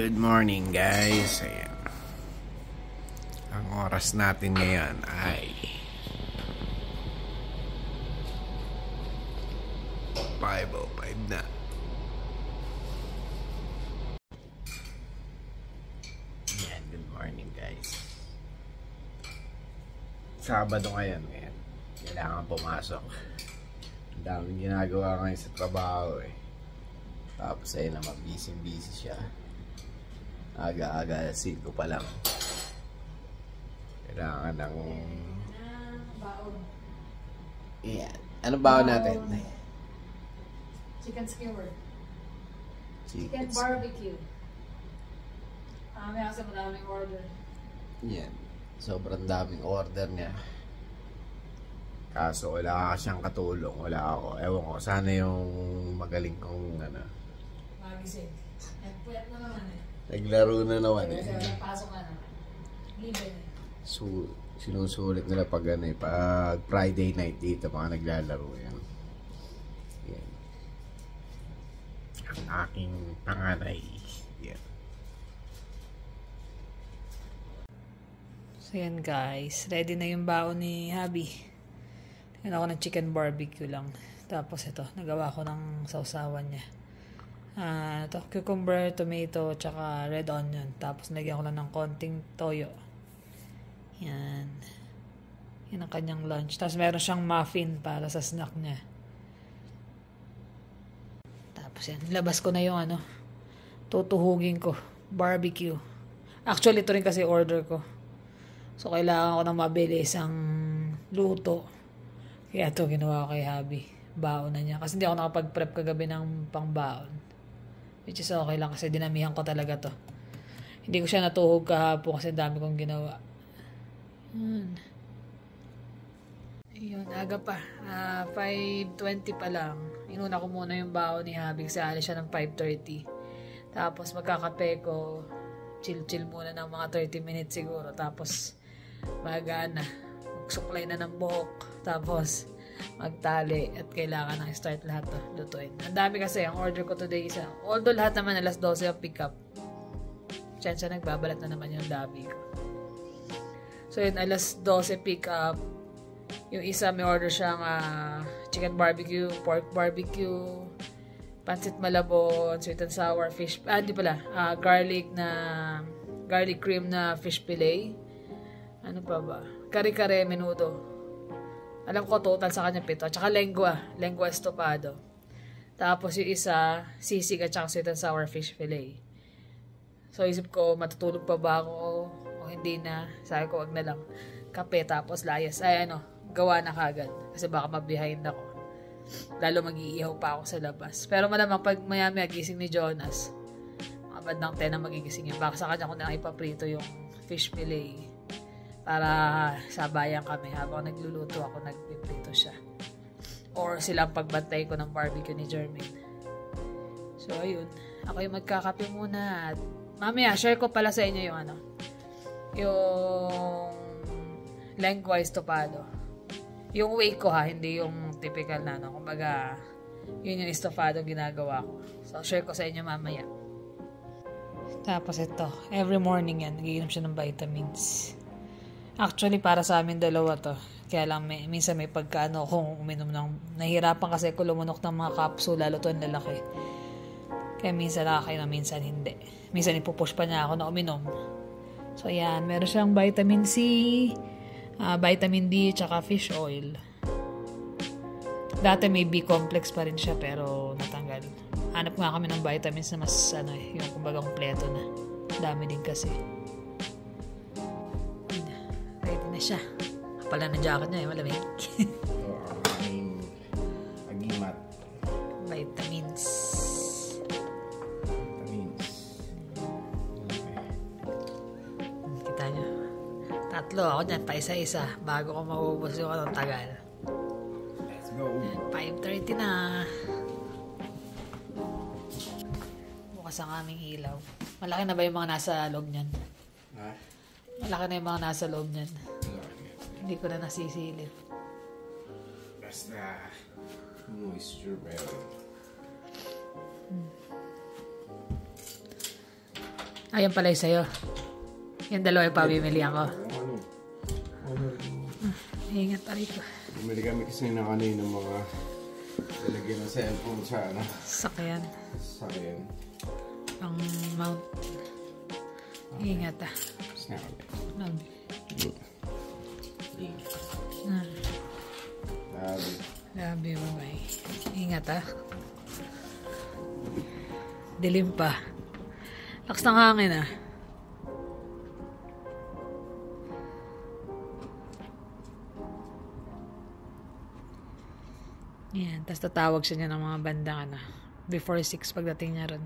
Good morning guys. Ayan. Ang oras natin ngayon ay 5:05 na. Ayan, good morning guys. Sabado ngayon. Ayan. Kailangan pumasok. Ang daming ginagawa ngayon sa trabaho eh. Tapos ayun naman, busy siya. Aga-aga, 5 pa lang. Kailangan ng baon. Ayan. Ano baon natin? Chicken skewer. Chicken barbecue. May kasi maraming order. Yan. Sobrang daming order niya. Kaso wala siyang katulong. Wala ako. Ewan ko. Sana yung magaling kong Magising. Nagpuwet na naman eh. Naglaro na naman eh. Kasi pasok na naman. Libre na. Sinusulit nila pag pag Friday night dito mga naglalaro yan. Yan. Ang aking panganay. Yan. So yan guys, ready na yung baon ni Habi. Tingnan ako ng chicken barbecue lang. Tapos ito, nagawa ko ng sausawan niya. Ito, cucumber, tomato, tsaka red onion. Tapos nagyan ko lang ng konting toyo. Yan. Yan ang kanyang lunch. Tapos meron siyang muffin para sa snack niya. Tapos yan, labas ko na yung tutuhugin ko. Barbecue. Actually, ito rin kasi order ko. So, kailangan ko ng mabilis ang luto. Kaya ito, ginawa ko kay Habi. Baon na niya. Kasi hindi ako nakapag-prep kagabi ng pangbaon. Which is okay lang kasi dinamihan ko talaga to. Hindi ko siya natuhog kahapon kasi dami kong ginawa. Ayun, aga pa. 5:20 pa lang. Inuna ko muna yung baon ni Habi kasi alis siya ng 5:30. Tapos magkakape ko. Chill muna ng mga 30 minutes siguro. Tapos magana. Magsuklay na ng buhok. Tapos magtali at kailangan nang start lahat to lutuin. Ang dami kasi ang order ko today isa. Although lahat naman alas 12 ang pick up. Chance nagbabalat na naman yung dami ko. So yun, alas 12 pick up. Yung isa may order siyang chicken barbecue, pork barbecue, pancit malabon, sweet and sour fish, hindi pala, garlic cream na fish fillet. Ano pa ba? Kare-kare menudo. Alam ko total sa kanya 7. Tsaka lengua estofado. Tapos yung isa, sisig at saka sweet and sour fish fillet. So isip ko, matutulog pa ba ako o hindi na? Sabi ko, wag na lang. Kape tapos layas. Gawa na kagad. Kasi baka ma-behind ako. Lalo mag-iihaw pa ako sa labas. Pero malamang pag maya-maya gising ni Jonas, mga bandang 10 na magigising yun. Baka sa kanya ko na ipaprito yung fish fillet. Para sabayan kami habang nagluluto ako, nagpiprito siya. Or sila ang pagbantay ko ng barbecue ni Jermaine. So, ayun. Ako yung magkakape muna. At mamaya, share ko pala sa inyo yung lengua estofado. Yung way ko hindi yung typical na kumbaga, yun yung estofado ginagawa ko. So, share ko sa inyo mamaya. Tapos ito, every morning yan, nagiinom siya ng vitamins. Actually, para sa amin dalawa to. Kaya lang, minsan may pagkaano kung uminom ng... Nahihirapan kasi ko lumunok ng mga capsule, lalo to ang lalaki. Kaya minsan nakakain, minsan hindi. Minsan ipupush pa niya ako na uminom. So, yan. Meron siyang vitamin C, vitamin D, tsaka fish oil. Dati may B-complex pa rin siya, pero natanggal. Hanap nga kami ng vitamins na mas, yung kumbaga kompleto na. Dami din kasi. Ready na siya. Kapala ng jacket niya malamig. Ito ang aking agimat. Vitamins. Kita niyo. 3 ako dyan, pa isa-isa. Bago ko maubos yung tagal. Let's go. 5:30 na. Bukas ang aming ilaw. Malaki na ba yung mga nasa loob niyan? Malaki na yung mga nasa loob niyan. Hindi ko na nasisilip. Basta moisture meron. Ayan pala yung sa'yo. Yung dalawa yung pabimilihan ko. Ingat pa rito. Bumili kami kasi na kanina mga lalagyan ng cellphone sa ano. Sakyan. Sakyan. Ang mount. Ingat ah. Snap. Grabe mo ba eh. Ingat ah. Dilim pa. Lakas ng hangin ah. Yan. Tapos tatawag siya niya ng mga bandang ano. Before 6 pagdating niya ron.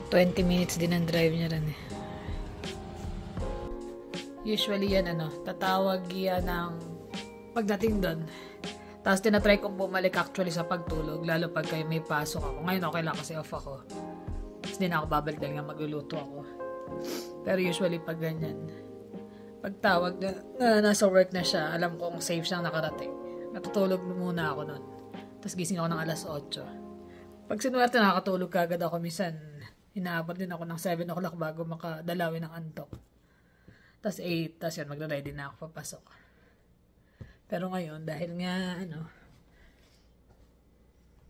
$20 minutes din ang drive niya rin eh. Usually yan ano, tatawag yan ng pagdating doon. Tapos tinatry kong bumalik actually sa pagtulog, lalo pag kayo may pasok ako. Ngayon okay lang kasi off ako. Tapos di na ako babalik dahil nga magluluto ako. Pero usually pag ganyan, pagtawag na nasa work na siya, alam kong safe siyang nakarating. Natutulog muna ako nun. Tapos gising ako ng alas 8. Pag sinuwerte nakakatulog kagad ako, minsan inaabot din ako ng 7 o'clock bago makadalawin ng antok. Tapos 8, tapos yun, magre-ready na ako papasok. Pero ngayon, dahil nga,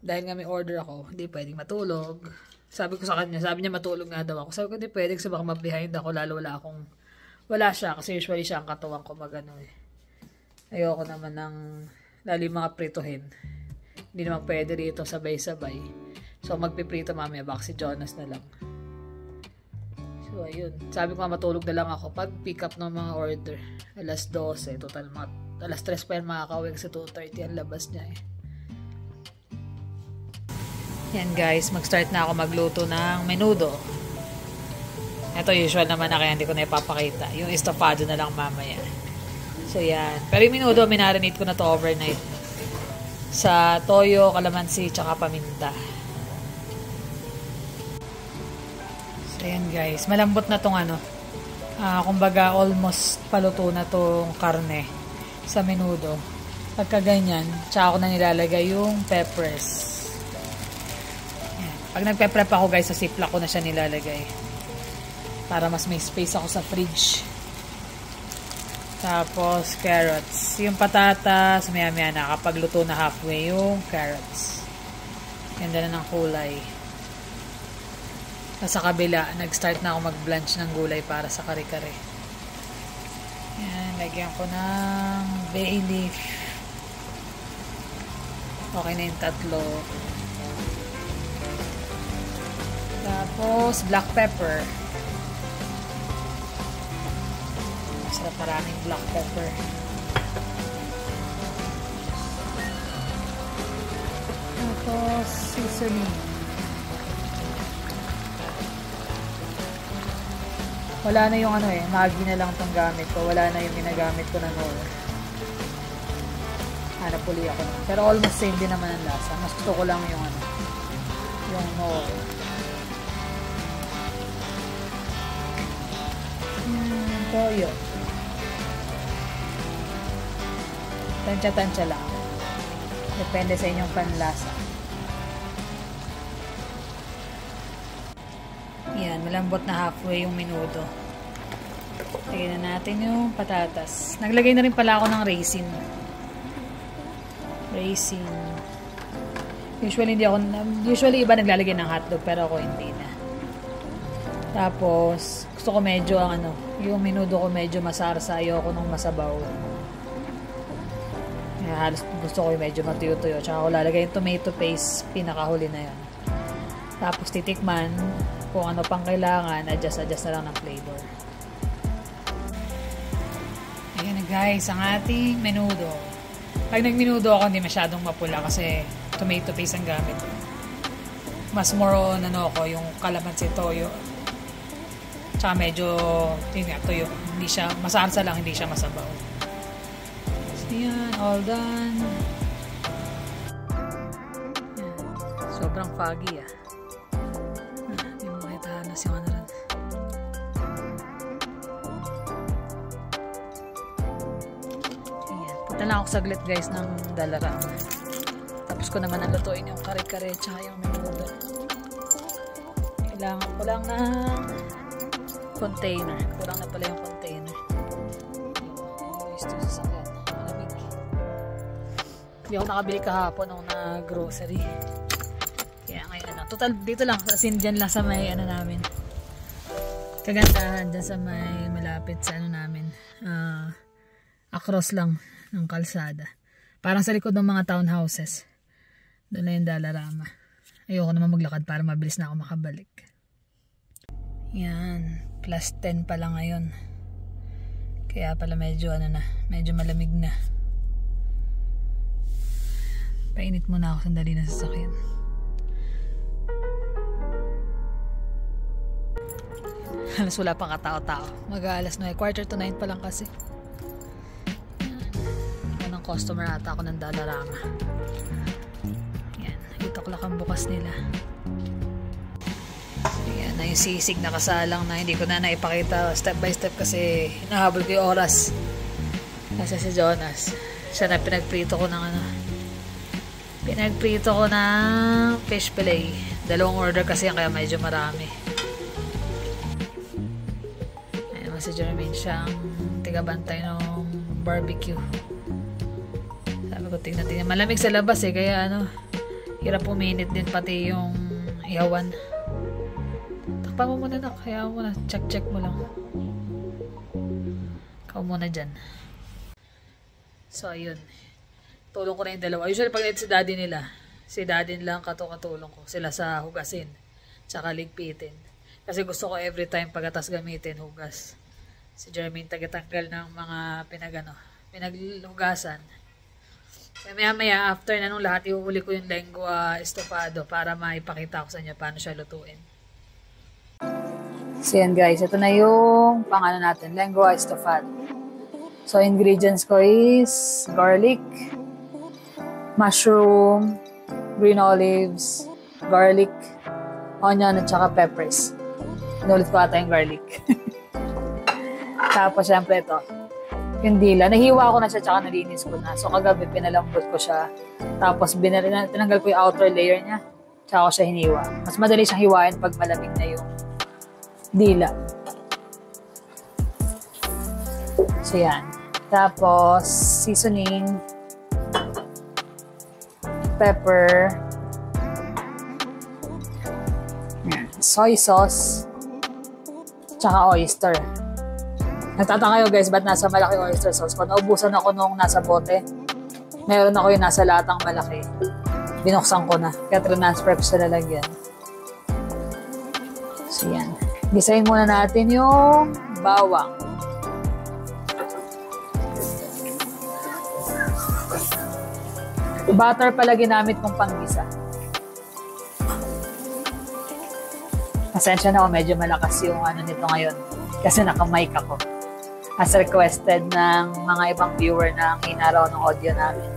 dahil nga may order ako, hindi pwedeng matulog. Sabi ko sa kanya, sabi niya matulog nga daw ako. Sabi ko, hindi pwedeng, kasi baka ma-behind ako, lalo wala siya, kasi usually siya ang katuwang ko magano eh. Ayoko naman ng, lalo yung mga prituhin. Hindi naman pwede rito sabay-sabay. So, magpiprito mamaya, baka si Jonas na lang. So, ayun. Sabi ko matulog na lang ako pag pick up ng mga order. Alas 12. Total, alas 3 pa yan makakawin kasi 2:30 ang labas niya eh. Yan guys, mag-start na ako magluto ng menudo. Ito usual naman na kaya hindi ko na ipapakita. Yung estofado na lang mamaya. So, yan. Pero yung menudo, minarinate ko na to overnight. Sa toyo, kalamansi, tsaka paminta. Ayan guys, malambot na tong kumbaga almost paluto na tong karne sa menudo. Pagka ganyan, tsaka ko na nilalagay yung peppers. Ayan. Pag nagpe-prep ako guys, sa ziplock ko na siya nilalagay. Para mas may space ako sa fridge. Tapos carrots. Yung patatas, maya-maya na kapag luto na halfway yung carrots. Ganda na ng kulay. Sa kabila, nag-start na ako mag-blanch ng gulay para sa kare-kare. Yan, lagyan ko ng bay leaf. Okay na yung 3. Tapos, black pepper. Masarap, maraming black pepper. Tapos, seasoning. Wala na yung Maggi na lang itong gamit ko. Wala na yung ginagamit ko na Knorr. Napuli ako nun. Pero almost same din naman ang lasa. Mas gusto ko lang yung yung Knorr. Toyo. Tansya-tansya lang. Depende sa inyong panlasa. Yan, malambot na halfway yung menudo. Lagyan na natin yung patatas. Naglagay na rin pala ako ng raisin. Usually iba naglalagay ng hotdog pero ako hindi na. Tapos, gusto ko medyo yung menudo ko medyo masarsa. Ayoko nung masabaw. Halos gusto ko yung medyo matuyo-tuyo. Tsaka ako lalagay yung tomato paste, pinakahuli na yan. Tapos titikman kung ano pang kailangan, adjust na lang ng flavor. Ayan na guys, ang ating menudo. Pag nagmenudo ako, hindi masyadong mapula kasi tomato paste ang gamit. Mas more on yung kalamansi toyo. Tsaka medyo tuyo. Hindi siya, masarsa lang, hindi siya masabaw. So yan, all done. Sobrang foggy ah. Hindi mo makita halos yung ano rin. Ayan. Punta lang ako saglit guys ng Dollarama. Tapos ko naman nalutuin yung kare-kare tsaka yung menudo. Kailangan ko lang ng container. Kulang na pala yung container. Gusto sa sakyan. Malamig. Hindi ako nakabili kahapon nung na-grocery. Kaya ngayon ano. Total dito lang. As in dyan lang sa may ano namin. Kagandahan dyan sa may malapit sa ano namin. Across lang ng kalsada. Parang sa likod ng mga townhouses. Doon na yung Dollarama. Ayoko naman maglakad para mabilis na ako makabalik. Yan. Plus 10 pa lang ngayon. Kaya pala medyo ano na. Medyo malamig na. Painit muna ako sandali na sasakyan. Halos wala pang katao-tao. Mag-aalas 9. Quarter to 9 pa lang kasi. Yan. Unang customer ata ako ng Dollarama. Yan. 8 o'clock ang bukas nila. Ayan na yung sisig na kasalang na hindi ko na naipakita step by step kasi hinahabol ko yung oras. Kasi si Jonas, siya na pinagprito ko ng ano. Pinagprito ko ng fish fillet. 2 order kasi yan kaya medyo marami. Ayan naman si Jermaine, siyang tigabantay ng barbecue. Sabi ko tingnan. Malamig sa labas eh kaya ano, hirap puminit din pati yung ihawan. Takpa mo muna na, kaya mo na, check mo lang. Ikaw muna dyan. So, ayun. Tulong ko na yung dalawa. Usually, pag si daddy nila, si daddy lang katulong ko. Sila sa hugasin, tsaka ligpitin. Kasi gusto ko every time pagkatas gamitin, hugas. Si Jermaine tagatanggal ng mga pinaghugasan. Kaya maya after na nung lahat, ihuhuli ko yung lengua estofado para maipakita ko sa inyo paano siya lutuin. So yan guys, ito na yung pang-ano natin, lengua estofado. So ingredients ko is garlic, mushroom, green olives, garlic, onion, at saka peppers. Inulit ko ata yung garlic. Tapos syempre ito, yung dila. Nahiwa ko na siya tsaka nalinis ko na. So kagabi pinalambot ko siya. Tapos tinanggal ko yung outer layer niya. Tsaka ko siya hiniwa. Mas madali siyang hiwain pag malamig na yung dila. So yan. Tapos seasoning, pepper, soy sauce, tsaka oyster. Nagtataka kayo guys, ba't nasa malaki oyster sauce ko? Naubusan ako nung nasa bote. Meron ako yung nasa latang malaki. Binuksan ko na. Kaya transfer ko sa lalagyan. So yan. Gisahin muna natin yung bawang. Butter pala ginamit kong panggisa. Pasensya na ako, medyo malakas yung ano nito ngayon. Kasi naka-mic ako. As requested ng mga ibang viewer na ang hinaraw ng audio namin.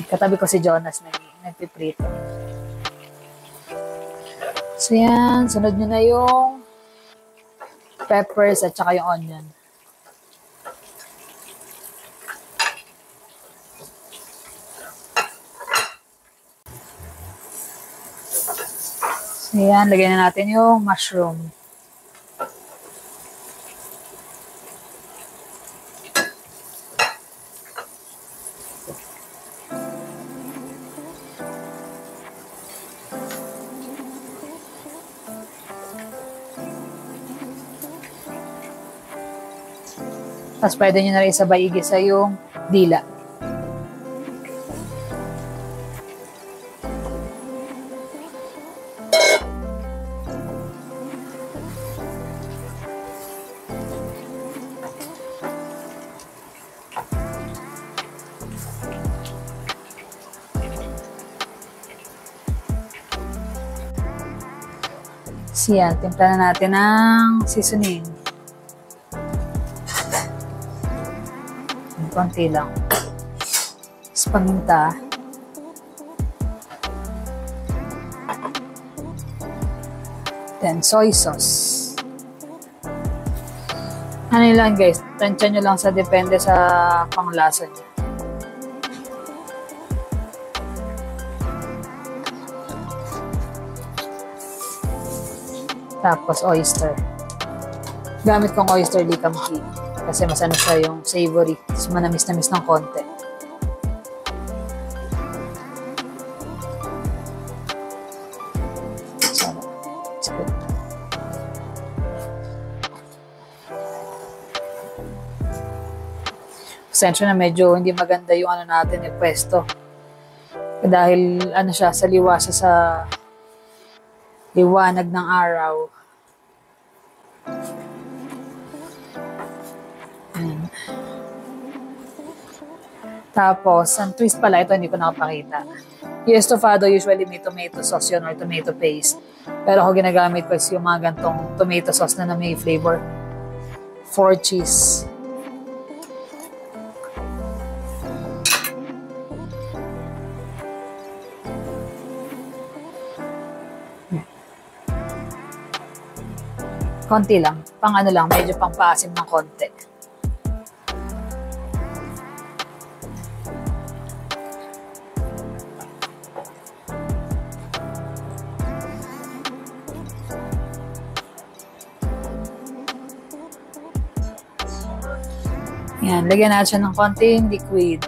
Katabi ko si Jonas na nagpiprito. So yan, sunod nyo na yung peppers at saka yung onion. So yan, lagyan na natin yung mushroom. Tapos pwede nyo na rin sabay igisa yung dila. So yan, timpla na natin ng seasoning. Konti lang. paminta. Then, soy sauce. Ano lang guys, tansya nyo lang sa depende sa panglasa nyo. Tapos, oyster. Gamit kong oyster di kamki. Kasi mas ano siya yung savory. Tapos manamis-namis ng konti. Pasensya na medyo hindi maganda yung ano natin yung pwesto. Dahil ano siya, saliwa siya sa liwanag ng araw. Tapos, ang twist pala, ito hindi ko nakapakita. Yung estofado usually may tomato sauce yun or tomato paste. Pero ako ginagamit ko is yung mga gantong tomato sauce na may flavor. 4 cheese. Konti lang. Pang ano lang, medyo pang paasim ng konti. Yan, lagyan natin siya ng konting liquid.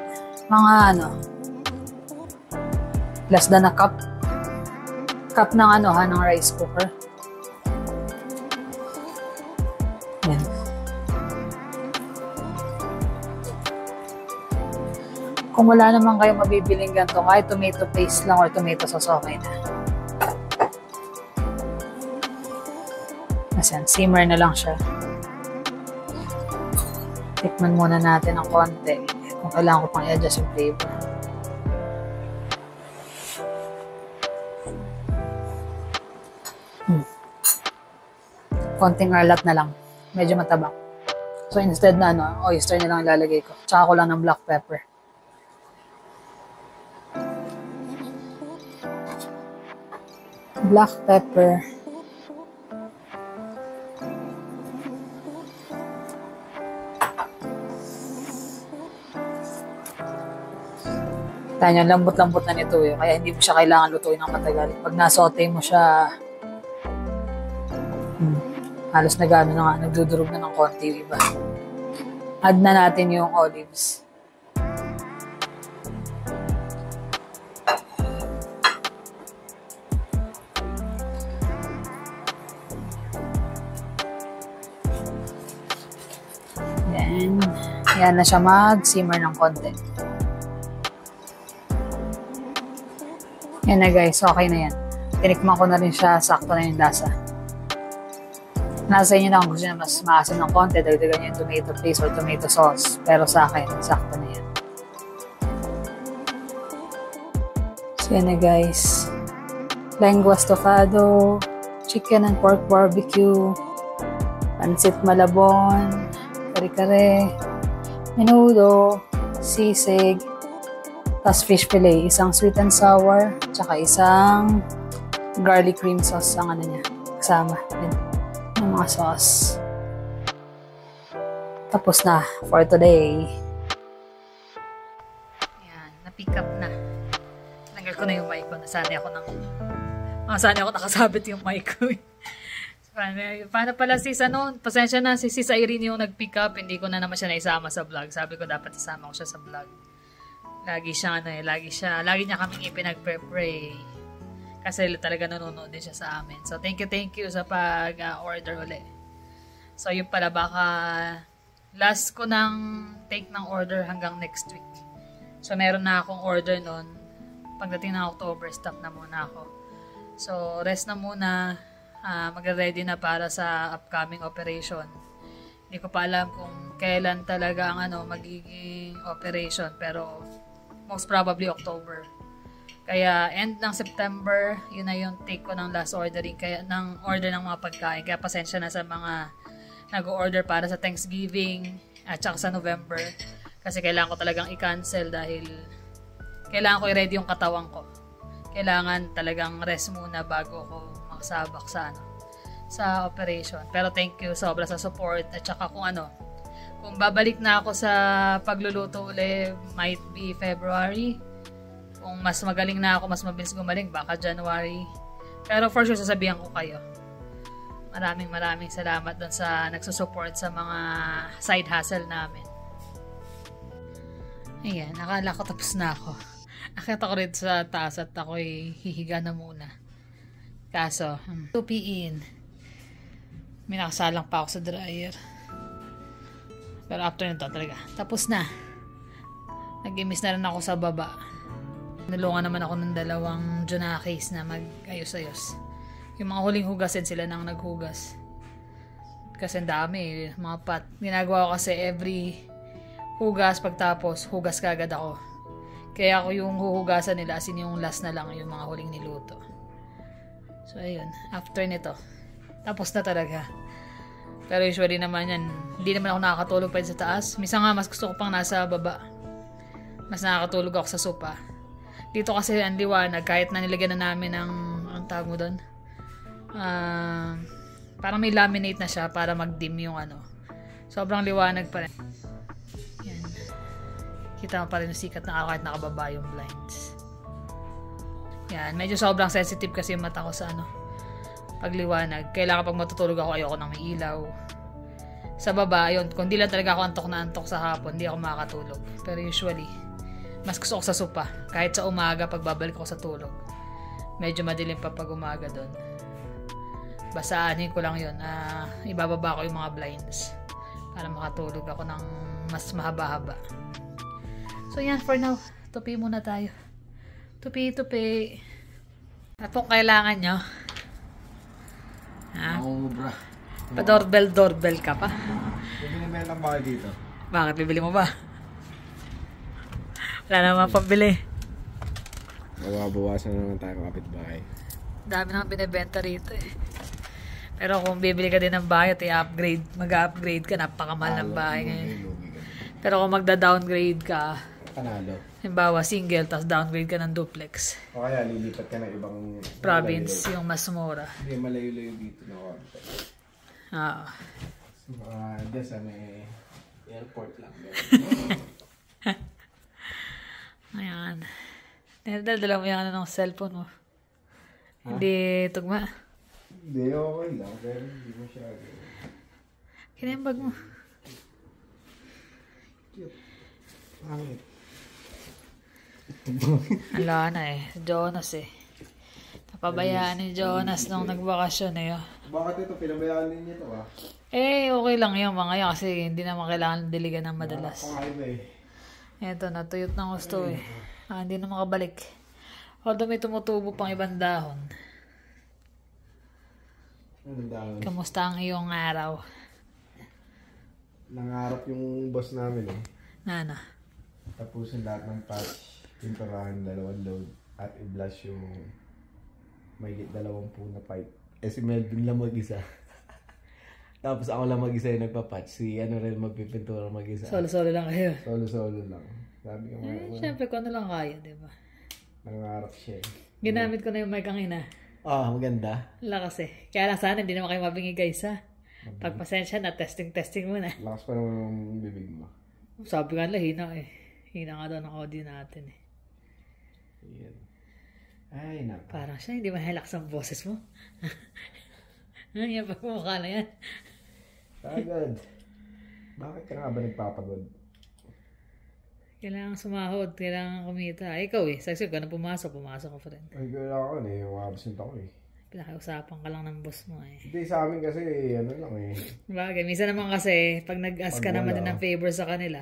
Mga ano, less than a cup. Cup ng ano ha, ng rice cooker. Yan. Kung wala naman kayo mabibiling ganito, kahit tomato paste lang or tomato sauce, okay na. Asan, simmer na lang siya. Tikman muna natin ng konti kung kailangan ko pang i-adjust yung flavor. Konting arlat na lang. Medyo matabang. So instead na ano, oyster na lang ilalagay ko. Tsaka ko lang ng black pepper. Black pepper. Kaya lambot-lambot na nito eh. Kaya hindi mo siya kailangan lutuin ng matagal. Pag nasote mo siya, halos na gano'n na nga, nagdudurog na ng konti yung iba. Add na natin yung olives. Then, yan na siya mag-simmer ng konti. Yan na guys, okay na yan. Tinikman ko na rin siya, sakto na yung lasa. Nasa inyo na kung gusto nyo mas maasim ng konti, dagdagan nyo yung tomato paste or tomato sauce. Pero sa akin, sakto na yan. So yan na guys. Lengua estofado, chicken and pork barbecue, pancit malabon, kare-kare, menudo, sisig, tas fish fillet, isang sweet and sour, tsaka isang garlic cream sauce ang ano niya, kasama. Yan, yung mga sauce. Tapos na for today. Yan, na-pick up na. Tanggal ko na yung mic ko. Nasanay ako nakasabit yung mic ko. Paano pala sis, pasensya na, si Sis Irene yung nag-pick up, hindi ko na naman siya naisama sa vlog. Sabi ko dapat isama ko siya sa vlog. Lagi niya kaming ipinag-pray. Kasi talaga nanonood din siya sa amin. So, thank you sa pag-order ulit. So, yun pala, baka last ko ng take ng order hanggang next week. So, meron na akong order nun. Pagdating ng October, stop na muna ako. So, rest na muna. Mag-ready na para sa upcoming operation. Hindi ko pa alam kung kailan talaga ang magiging operation. Pero, most probably October. Kaya end ng September, yun na yung take ko ng last ordering, kaya ng order ng mga pagkain. Kaya pasensya na sa mga nag-order para sa Thanksgiving at saka sa November. Kasi kailangan ko talagang i-cancel dahil kailangan ko i-ready yung katawan ko. Kailangan talagang rest muna bago ko makasabak sa operation. Pero thank you sobra sa support at saka kung babalik na ako sa pagluluto ulit, might be February. Kung mas magaling na ako, mas mabilis gumaling, baka January. Pero for sure, sasabihan ko kayo. Maraming salamat dun sa nagsusupport sa mga side hustle namin. Ayan, nakala ko tapos na ako. Akit ako rin sa taas at ako'y hihiga na muna. Kaso, 2 may nakasalang pa ako sa dryer. Pero after nito talaga, tapos na. Nag-miss na rin ako sa baba. Nulungan naman ako ng 2 Junakis na mag-ayos-ayos. Yung mga huling hugasin sila nang naghugas. Kasi ang dami, mga pot. Ginagawa ko kasi every hugas pagtapos, hugas kagad ako. Kaya ako yung huhugasan nila, as in yung last na lang yung mga huling niluto. So ayun, after nito, tapos na talaga. Pero usually naman yan, hindi naman ako nakakatulog pa sa taas. Minsan nga, mas gusto ko pang nasa baba. Mas nakakatulog ako sa sopa. Dito kasi ang liwanag, kahit na nilagyan na namin ng, ang tawag mo doon, parang may laminate na siya para mag-dim yung sobrang liwanag pa rin. Yan. Kita mo pa rin yung sikat na araw kahit nakababa yung blinds. Yan, medyo sobrang sensitive kasi yung mata ko sa pagliwanag. Kailangan pag matutulog ako, ayoko nang may ilaw. Sa baba, yun, kung di lang talaga ako antok na antok sa hapon, di ako makakatulog. Pero usually, mas gusto ko sa sopa. Kahit sa umaga, pag babalik ako sa tulog. Medyo madilim pa pag umaga doon. Basaanin ko lang yun. Ibababa ko yung mga blinds para makatulog ako ng mas mahaba-haba. So yan, for now, tupi muna tayo. Tupi. At kung kailangan nyo, bra. Pa-doorbell ka pa. Bibili lang ba dito? Bakit? Bibili mo ba? Wala naman pambili. Mababawasan na naman tayo kapitbahay. Dami naman binibenta rito eh. Pero kung bibili ka din ng bahay at i-upgrade, mag-upgrade ka, napakamahal ng bahay ngayon. Pero kung magda-downgrade ka, panalo. Halimbawa, single, tapos downgrade ka ng duplex. O kaya lilipat ka ng ibang province, yung mas mura. Hindi, malayo-layo dito na konti. Oo. Diyan sa may airport lang. Ayan. Dala mo yung ng cellphone mo. Hindi tugma. Hindi, okay lang. Pero hindi mo siya. Kaya yung bag mo. Cute. Pangit. Ala na eh. Jonas eh. Napabayaan ni Jonas nung nagbakasyon eh. Bakit ito? Pinabayaan din niya ito okay lang yung mga yan kasi hindi naman kailangan diligan ng madalas. Eto, natuyot ng gusto eh. Hindi na makabalik. Although may tumutubo pang ibang dahon. Kamusta ang iyong araw? Nangarap yung boss namin eh. Nana? Tapusin lahat ng patch, pinturahan 2 load, at i-blush yung may 20 na pipe. Si Melvin lang mag-isa. Tapos ako lang mag-isa yung nagpa-patch. Si rin magpipintura mag-isa. Solo-solo lang kayo? Solo-solo lang. Sabi ko syempre kung ano lang kaya, diba? Nangarap siya. Ginamit ko na yung mic ang ina. Maganda. Lakas eh. Kaya lang sana, hindi naman kayo mabingi guys ha. Pagpasensya na, testing muna. Lakas pa naman yung bibig mo. Sabi nga lang, hina eh. Hina nga daw ng audio natin eh. Ayan. Ay, nako. Parang siya, hindi mahalakas ang boses mo. Yan, pagmumukha na yan. Agad. Bakit ka nga ba nagpapagod? Kailangan sumahod, kailangan kumita. Ikaw eh, sagsip ka na pumasok ka pa rin. Ay, kailangan eh. Absent ako eh. Pinakausapan ka lang ng boss mo eh. Hindi, sa amin kasi ano lang eh. Bagay, minsan naman kasi, pag nag-ask ka naman din ng favor sa kanila.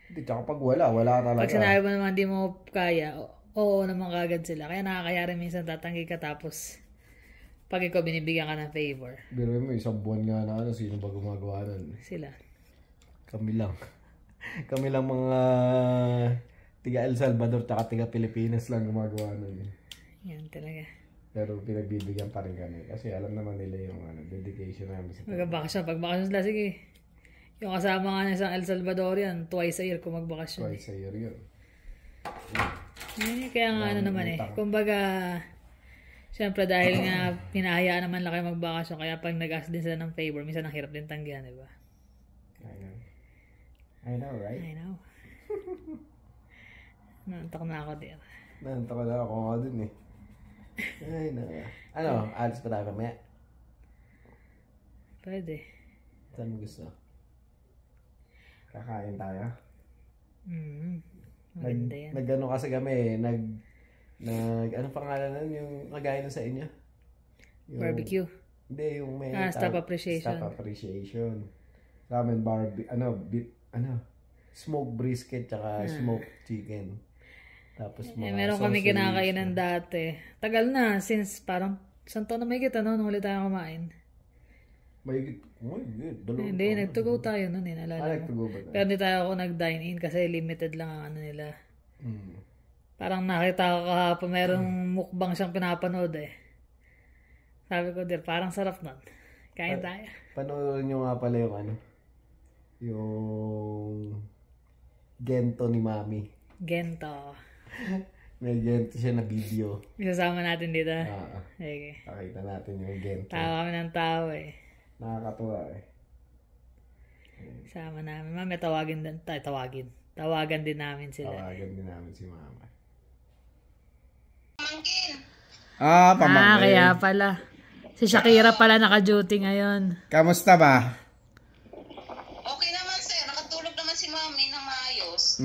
Hindi, tsaka pag wala talaga. Pag sinabi mo naman di mo kaya, oo naman kagad sila. Kaya nakakaya rin minsan tatanggi ka tapos pag ikaw binibigyan ka ng favor. Pero mo, isang buwan nga na sino ba gumagawa nun? Sila. Kami lang. Kami lang mga tiga El Salvador tsaka tiga Pilipinas lang gumagawa nun. Yan talaga. Pero pinagbibigyan pa rin kami. Kasi alam naman nila yung dedication namin sa magbakasyon. Pag bakasyon sila, sige. Yung kasama nga niya sa El Salvador yan, twice a year kung magbakasyon. Twice a year yun. Kaya nga ano naman kumbaga, syempre dahil nga pinahayaan naman lang kayo magbakasyon, kaya pag nag-ask din sila ng favor, minsan ang hirap din tanggihan, di ba? I know, right? I know. Nantok na ako din. Nantok na ako dun eh. Ay, na. Ano, alis pa tayo mamaya? Pwede. Saan mo gusto? Kakain tayo? Maganda yan. Nag-ano kasi kami, ano pangalan nun, yung kagaya na sa inyo? Yung, barbecue. Hindi, yung may... Staff appreciation. Staff appreciation. Ramen smoked brisket, tsaka smoked chicken. Tapos meron kami kinakainan dati. Tagal na, since parang santo na may kita, no? Nung ulit tayo kumain. May Hindi, nagtugo tayo nun, nalala mo. Pero hindi tayo ako nag-dine in kasi limited lang ang ano nila. Parang nakita ko kahapon, merong mukbang siyang pinapanood eh. Sabi ko, parang sarap nun. Kain tayo. Panoorin nyo nga pala yung yung Gento ni Mami. Gento. May Gento siya na video. Isasama natin dito. Okay. Pakita natin yung Gento. Tawa kami ng tao eh. Nakakatuwa eh. Sama namin. Mami, tawagan din namin sila. Tawagan din namin si Mama. Pamangkin. Kaya pala. Si Shakira pala naka-duty ngayon. Kamusta ba? Okay naman sir. Nakatulog naman si Mami ng maayos.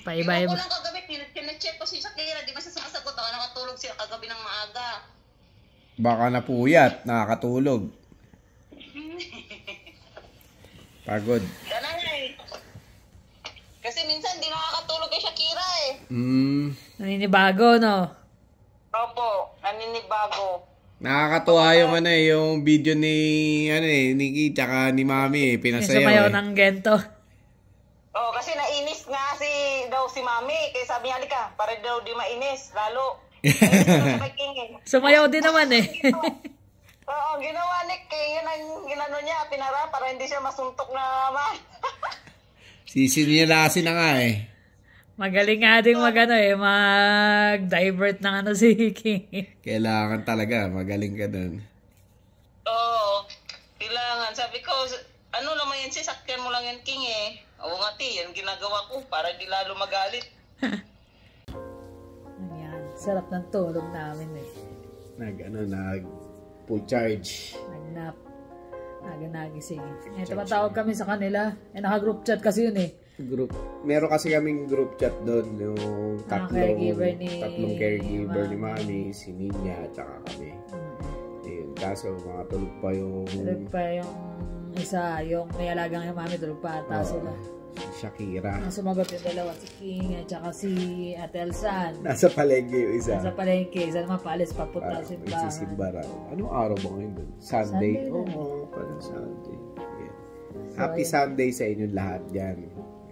Paiba-iba. Ako lang kagabi, kina-check ko si Shakira. Di ba sa sumasagot ako, nakatulog siya kagabi ng maaga. Baka napuyat, nakakatulog. Pagod. Ganun eh. Kasi minsan di nakakatulog kay Shakira eh. Naninibago, no? Opo, naninibago. Nakakatuwa yung yung video ni Nikki tsaka ni Mami pinasayaw. Sumayaw ng Gento. Oh, kasi nainis nga si Mami. Kaya sabi niya, halika, para daw di mainis. Lalo. Sumayaw din naman eh. Oo, ginawa ni King. Yun ang ginano niya, pinara para hindi siya masuntok na naman. Sisinilasi na nga eh. Magaling nga din mag-divert ng si King. Kailangan talaga, magaling ka dun. Oo, kailangan. Sabi ko, ano naman yan, sasakyan mo lang yan, King eh. Oo nga, yan ginagawa ko para di lalo magalit. Ayan, sarap ng tulog namin eh. Nag full charge. Nag-nap. Nagising. Tumatawag kami sa kanila. Naka-group chat kasi yun eh. Meron kasi kaming group chat doon, yung tatlong caregiver ni Mami, si Ninya, at saka kami. Ayun, kaso makatulog pa yung isa, yung may alagang yung Mami, tulog pa ata sila. Si Shakira. Sumagot yung dalawa, si King at saka si Atelsan. Nasa palengke yung isa. Isa naman paalis, papunta sa simbahan. Nagsisimba raw. Anong araw ba ngayon doon? Sunday? Oo, parang Sunday. Yeah. Happy Sunday sa inyong lahat dyan.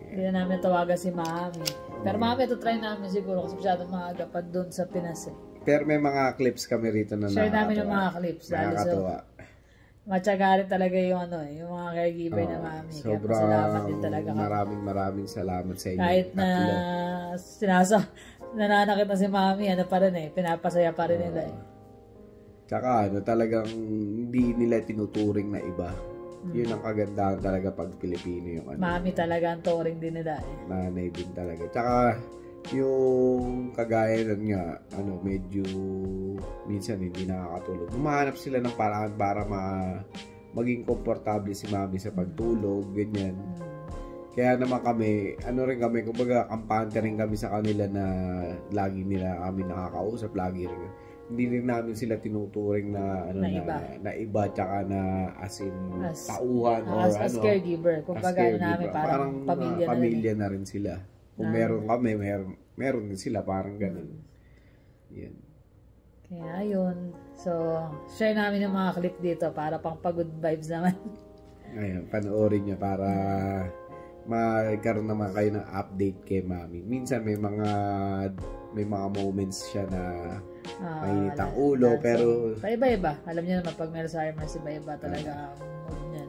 Hindi na namin tawagan si Mami. Pero Mami, ito try namin siguro kasi masyadong maaga pa doon sa Pinas eh. Pero may mga clips kami rito na share namin yung mga clips. Nakakatuwa. Matyaga rin talaga yung yung mga caregiver na Mami. Sobrang salamat din talaga. Maraming salamat sa inyo. Kahit na nananakit na si Mami, pa rin eh. Pinapasaya pa rin nila eh. Tsaka talagang hindi nila tinuturing na iba. Yun ang kagandahan talaga pag Pilipino yung Mami talaga ang turing din nila eh. Nanay din talaga. Tsaka yung kagaya nun nga, medyo minsan hindi nakakatulog. Humahanap sila ng paraan para maging komportable si Mami sa pagtulog, ganyan. Kaya naman kami, kumbaga kampante rin kami sa kanila na lagi nila kami nakakausap, lagi rin. Hindi rin namin sila tinuturing na iba tsaka na as tauhan or as caregiver. Kung pagano namin parang pamilya na rin sila. Kung meron kami, meron din sila parang ganun. Yan. Kaya yun. So, share namin yung mga clip dito para pang pag-good vibes naman. Ayan, panoorin nyo para magkaroon naman kayo ng update kay Mami. Minsan may mga moments siya na mainit ang ulo, pero iba-iba. Alam niyo naman pag may Alzheimer's, iba-iba talaga ang mood niyan.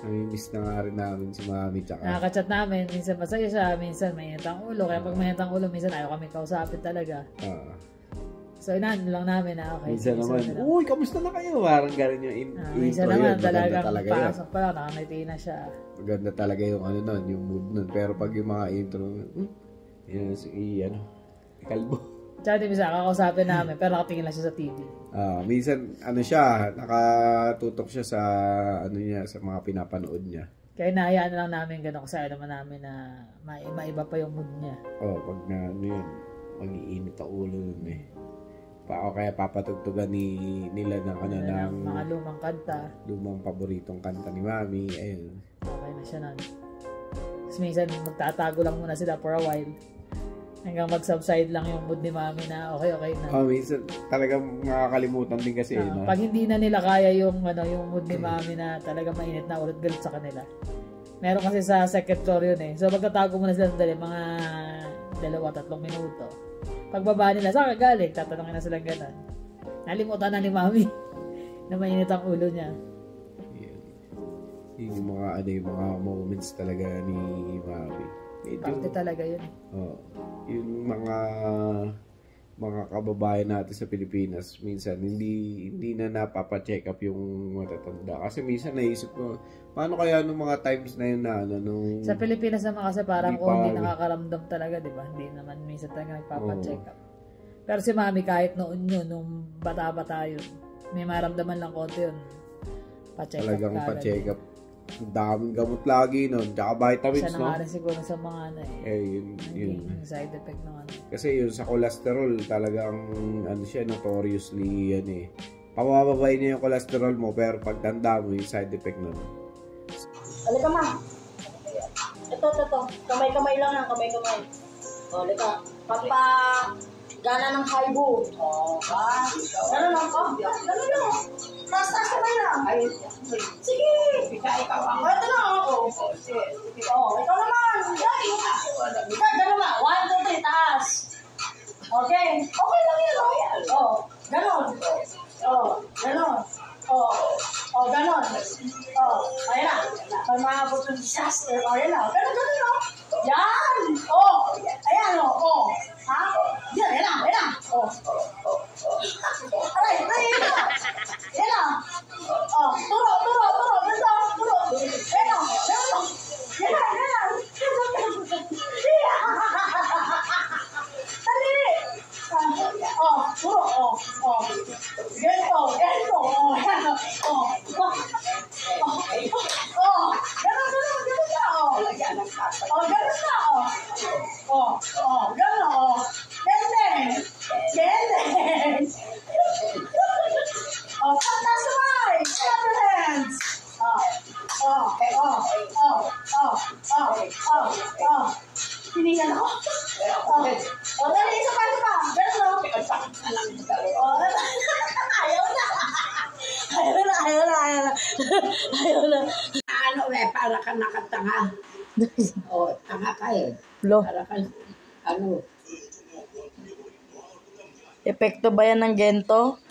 Nami-miss na nga rin namin si Mami tsaka. Nakaka-chat namin, minsan masaya siya, minsan mainit ang ulo. Kaya pag mainit ang ulo, minsan ayaw kami kausapin talaga. So, inaano lang namin na okay. Minsan naman, uy, kamusta na kayo? Parang gano'n yung minsan intro naman yun. talagang Talaga pasok pa lang, nakangiti na siya. Maganda talaga yung ano nun, yung mood nun. Pero pag yung mga intro, yun, kalbo. Tsaka di minsan kakausapin namin, pero nakatingin lang siya sa TV. Minsan, ano siya, nakatutok siya sa, ano niya, sa mga pinapanood niya. Kaya nahayaan lang namin gano'n kasi ayaw naman namin na maiba pa yung mood niya. Pag na, ano yun, mag-iinit ang ulo nun eh. O kaya papatugtugan nila ng ano ng mga lumang kanta. Lumang paboritong kanta ni Mami. Ayun. Okay na siya nun. Tapos minsan magtatago lang muna sila for a while. Hanggang mag-subside lang yung mood ni Mami na okay na. Minsan talagang makakalimutan din kasi. Pag hindi na nila kaya yung mood ni Mami na talaga mainit na ulit galit sa kanila. Meron kasi sa second floor yun eh. So magtatago muna sila dali mga 2-3 minuto. Pagbaba nila, saan ka galing? Tatanungin na silang gano'n. Nalimutan na ni Mami na mainit ang ulo niya. Yung mga moments talaga ni Mami. Parte talaga yun. Yung mga kababayan natin sa Pilipinas, minsan hindi na napapa-check up yung matatanda. Kasi minsan naisip ko, paano kaya nung mga times na yun na nung... Sa Pilipinas naman kasi parang kung hindi nakakaramdam talaga, di ba? Hindi naman minsan talaga nagpapa-check up. Pero si Mami kahit noon yun, nung bata-bata yun, may maramdaman lang konti yun. Pa-check up. Talagang pa-check up. Daming gamot lagi nun. Tsaka vitamins, no? Siya na nga rin siguro sa mga yun. Side effect ng Kasi yun sa cholesterol, talagang siya, notoriously pamababay niya yung cholesterol mo, pero pag tanda mo yung side effect nun. Halika ma. Ito. Kamay-kamay lang yan, kamay-kamay. Halika. Gana ng haibo. Ganun lang po. Ganun lang. Taas-taas kamay lang. Sige. Ikaw ako. Ito na ako. Ikaw naman. Ganun ba? 1, 2, 3, taas. Okay. Okay lang yun. Ganun. Ganun. Ganon. Ayan na. Pag maabot ng disaster, ayan na. Ganon. Yan. Ayan o. Ha? Yan na. Aray, ayan na. Turo. Turo. Ayan na. Tali. Turo. Ganito. Hiningan ako. Dali, isa pa. Ganun. Ayaw na. Para ka nakatanga. Tanga ka eh. Para ka, Epekto ba yan ng gento?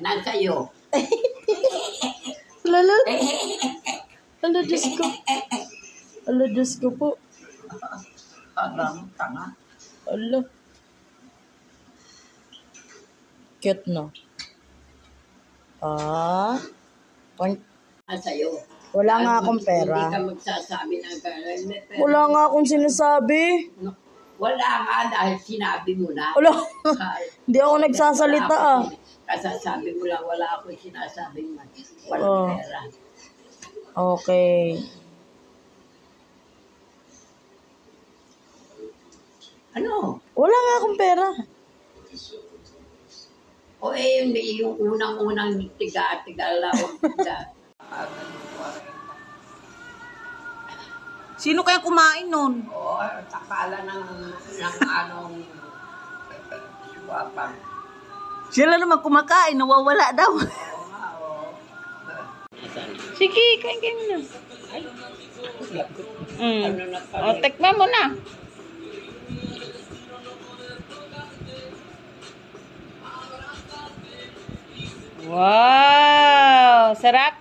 Nasa iyo. Lalo. Diyos ko po. Parang tanga. Cute, no? Nasa iyo. Wala nga akong pera. Hindi ka magsasabi ng gano'n. Wala nga akong sinasabi. Wala nga dahil sinabi mo na. Wala. Hindi ako nagsasalita Kasasabi mo lang, wala akong sinasabing walang pera. Okay. Ano? Wala nga akong pera. Yung unang-unang tiga-tiga lang. Sino kaya kumain nun? Takala ng anong suwapang. Sila naman kumakain, nawawala daw. Sige, kain mo na. Tekman mo na. Wow! Sarap!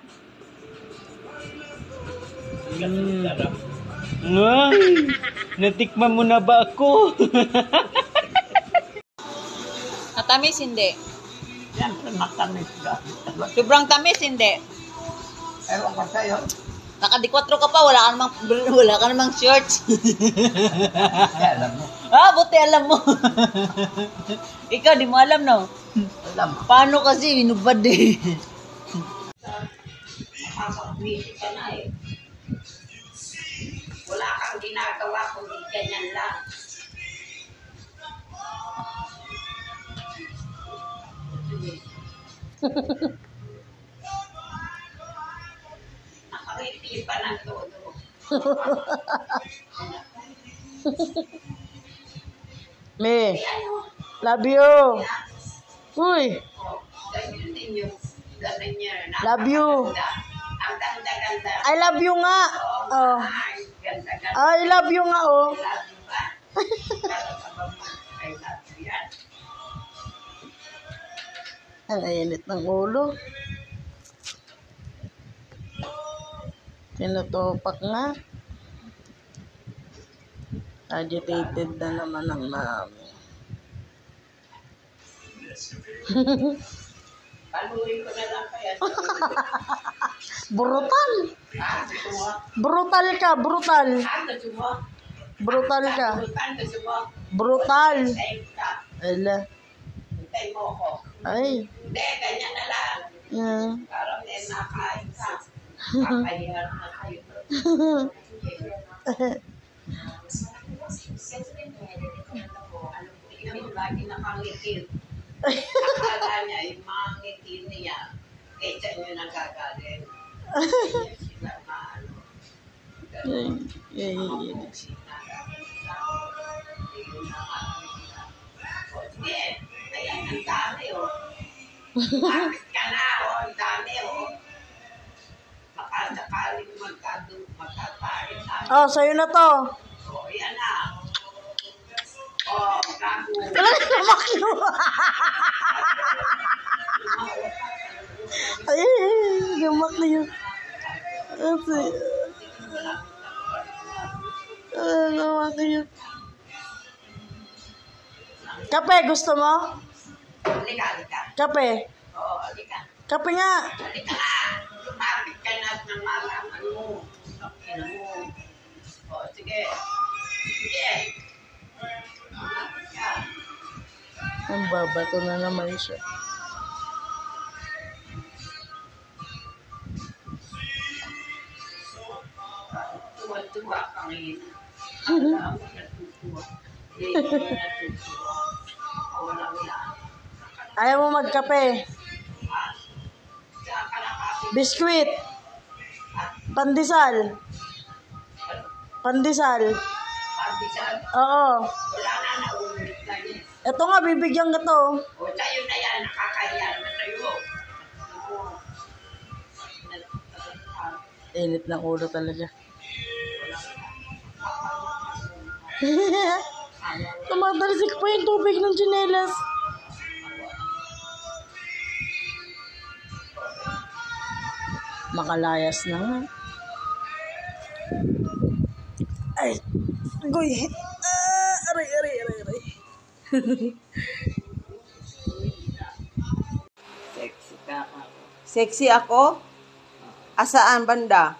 Ay, natikman mo na ba ako? Matamis, hindi. Siyempre, matamis ka. Sobrang tamis, hindi. Ewan ko sa'yo. Nakadikwatro ka pa, wala ka namang shorts. Kaya alam mo. Buti alam mo. Ikaw, di mo alam, no? Alam mo. Paano kasi, binubad eh. Nakakabisi ka na eh. Wala kang ginagawa kundi ganyan lang. Nakangiti pa ng todo. Me, love you. Uy, Ganyan ninyo. Ganyan niya. love you. Ang ganda-ganda. I love you nga. Oh. Ay, ganda-ganda. I love you nga, oh. Love you ba? Pero ka ba mo? I love you yan. Ang init ng ulo. Tinutupak nga. Agitated na naman ang mami. Paluin ko na lang kaya. Brutal. Gusto mo? Brutal ka, brutal. Gusto mo? Brutal ka. Gusto mo? Brutal. Hintay ka. Ala. Hintay mo ako. Ay. Hindi, ganyan na lang. Yeah. Parang nakain ka. Kakahiyan na kayo. Tingnan mo, lagi nakangikil. Akala niya, yung mga ngikil niya, kaysa niyo nagagaling. Sila maano. Ay. Sige, ayan, ang dami, oh. Bakit ka na, oh, ang dami, oh. Baka sakaling magkatarin tayo. Oh, sa'yo na to. Oh, yan na. Oh, gago. Makyo. Ay, gamak na yun. Gamak na yun. Kape, gusto mo? Halika, halika. Kape. Oh, halika. Kape nga. Halika na. Lumapit ka na ng malaman mo. Ina mo. Oh, sige. Sige. Lumapit ka. Ang babato na naman siya. Tuwa-tuwa ka ngayon. Alam mo, natutuwa. Hindi ko natutuwa. Walang yan. Ayaw mo magkape. Saan ka nakapit? Biskwit. Pandesal. Pandesal. Pagbisan. Oo. Wala na, naulit na niya. Ito nga, bibigyan ka to. O, sa'yo na yan, nakakahiya na sa'yo. Init ng ulo talaga. Tumatalsik pa yung tubig ng tsinelas. Makalayas na nga. Ay, goy. Aray. Sexy ka ako. Sexy ako? Asaan banda?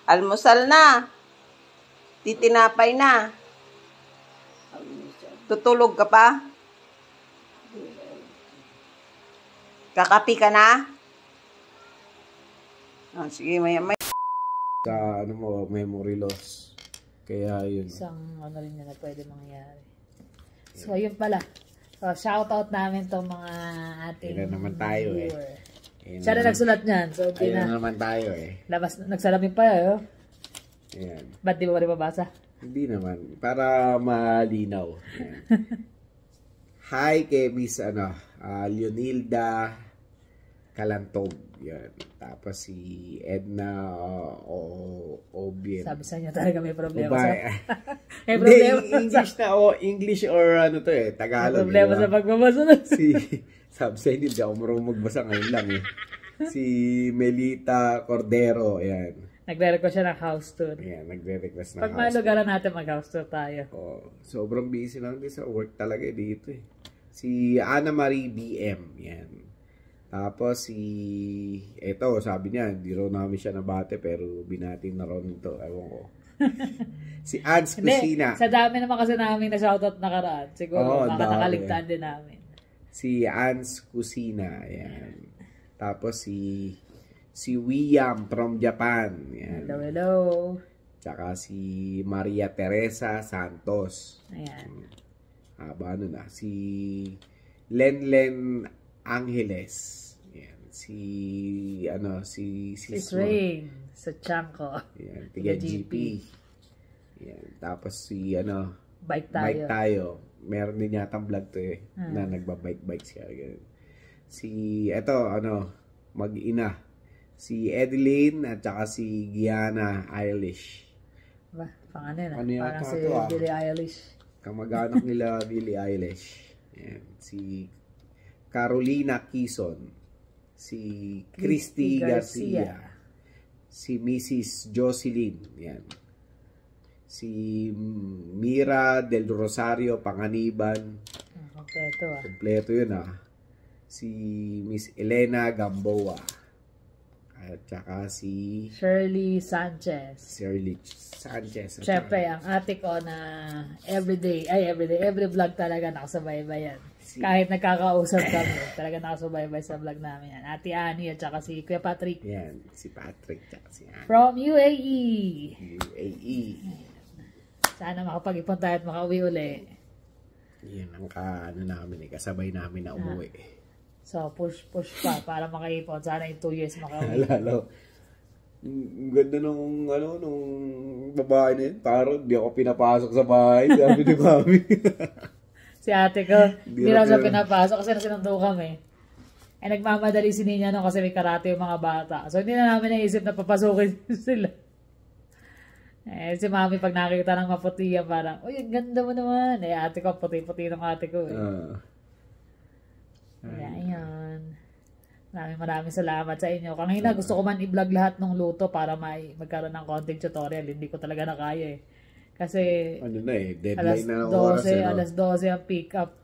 Almusal na. Titinapay na. Tutulog ka pa? Kakapi ka na? Oh, sige, maya. Sa ano mo, memory loss. Kaya yun. Isang ano rin na pwede mangyari. So, yun pala. So, shoutout namin tong mga ating Ilan naman tayo viewer. Ayun Siya na nagsulat niyan. So, hindi Ayun na. naman tayo Nagsalamin pa yun. Ayan. Ba't di mo rin mabasa? Hindi naman. Para malinaw. Ayan. Hi kay Miss Leonilda Kalantog. Yan. Tapos si Edna Obien. Sabi sa inyo talaga may problema Oba, sa... may Hindi, problema sa... English or ano to eh, May Tagalog. problema diba? sa pagbabasa. Sabi sa inyo, hindi ako marunong magbasa ngayon lang eh. Si Melita Cordero, ayan. Nagre-request siya ng house tour. Ayan, nagre-request ng Pag may lugaran natin, mag-house tour tayo. Oh, sobrang busy lang din sa work talaga dito eh. Si Ana Marie BM, yan. Tapos eto, sabi niya, hindi raw namin siya nabate pero binati na raw nito, ewan ko. Si Ans Kusina. Sa dami naman kasi namin na shoutout nakaraan. Siguro, makatakaligtaan din namin. Si Ans Kusina, yan. Tapos si William from Japan. Yan. Hello. Tsaka si Maria Teresa Santos. Ayan. Haba na. Si Lenlen Angeles. Yan. Si Rain sa Chanko. Yan. Tiga GP. Yan. Tapos si Bike Bike tayo. Meron din yata vlog to eh. Na nagbabike-bike siya. Ganun. Mag-ina. Si Edeline at saka si Gianna Eilish. Ba, ano yun? Ano Parang yata si to, Billie Eilish. Kamag-anak nila Billie Eilish. Yan. Si Carolina Quezon. Si Christy Garcia. Si Mrs. Jocelyn. Yan. Si Mira del Rosario Panganiban. Kompleto Kompleto yun Si Miss Elena Gamboa. At saka si Shirley Sanchez. Siyempre, ang ate ko na every vlog talaga nakasabay-bayan. Kahit nagkakausap kami, talaga nakasabay-bay sa vlog namin yan. Ate Annie at saka si Kuya Patrick. Yan, si Patrick at si Annie. From UAE. Sana makapag-ipon tayo at makauwi uli. Yan ang namin kasabay namin na umuwi. So, push pa para makaipon. Sana in 2 years makauwi. Lalo. Ganda nung babae na yun. Parang di ako pinapasok sa bahay. Sabi ni Mami. Si ate ko, hindi lang siya pinapasok kasi sinundo kami. Nagmamadali si Nina kasi may karate yung mga bata. So, hindi na namin naisip na papasukin sila. Si Mami pag nakita ng maputi yan, parang, uy, ang ganda mo naman. Ate ko, puti-puti ng ate ko. Kaya, ayun. Maraming salamat sa inyo. Kanina gusto ko man i-vlog lahat ng luto para magkaroon ng konting tutorial. Hindi ko talaga nakaya Kasi, deadline na ng oras. Alas 12 ang pick up.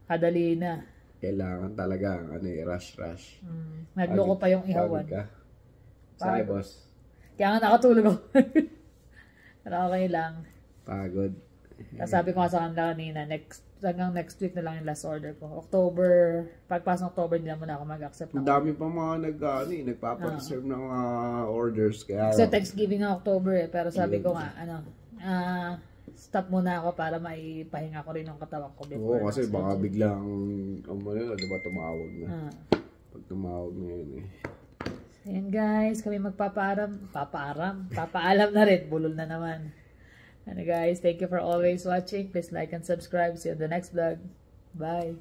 Kadali na. Kailangan talaga, rush. Nagloko pa yung ihawan. Sorry, boss. Kaya nga nakatulog ako. Pero okay lang. Pagod. Sabi ko nga sa kanila kanina, hanggang next week na lang yung last order ko. Pagpasok October, hindi na muna ako mag-accept. Ang dami pa mga nagpa-reserve ng orders. Kaya kasi Thanksgiving na October pero sabi ko nga, stop muna ako para maipahinga ko rin yung katawan ko. Oo, kasi baka biglang, tumawag na. Pag tumawag na yun Ayan guys, kami papaalam na rin, bulol na naman. And guys, thank you for always watching. Please like and subscribe. See you on the next vlog. Bye.